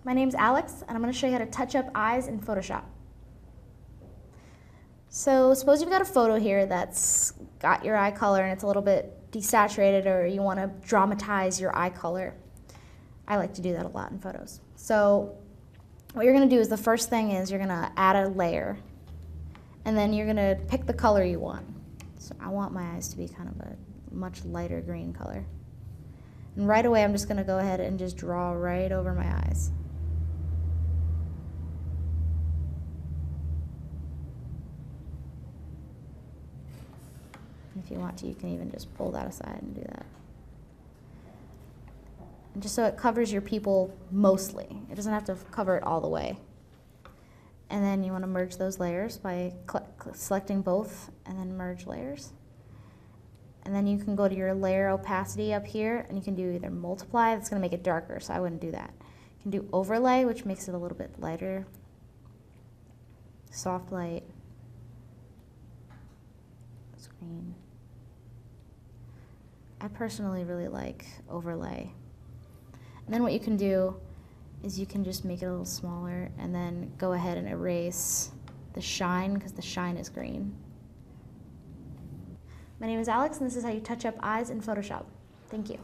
My name's Alex, and I'm going to show you how to touch up eyes in Photoshop. So suppose you've got a photo here that's got your eye color and it's a little bit desaturated, or you want to dramatize your eye color. I like to do that a lot in photos. So what you're going to do is, the first thing is you're going to add a layer, and then you're going to pick the color you want. So I want my eyes to be kind of a much lighter green color. And right away I'm just going to go ahead and just draw right over my eyes. If you want to, you can even just pull that aside and do that. And just so it covers your pupil mostly. It doesn't have to cover it all the way. And then you want to merge those layers by selecting both and then merge layers. And then you can go to your layer opacity up here, and you can do either multiply, that's going to make it darker, so I wouldn't do that. You can do overlay, which makes it a little bit lighter. Soft light. Screen. I personally really like overlay. And then what you can do is you can just make it a little smaller and then go ahead and erase the shine, because the shine is green. My name is Alex, and this is how you touch up eyes in Photoshop. Thank you.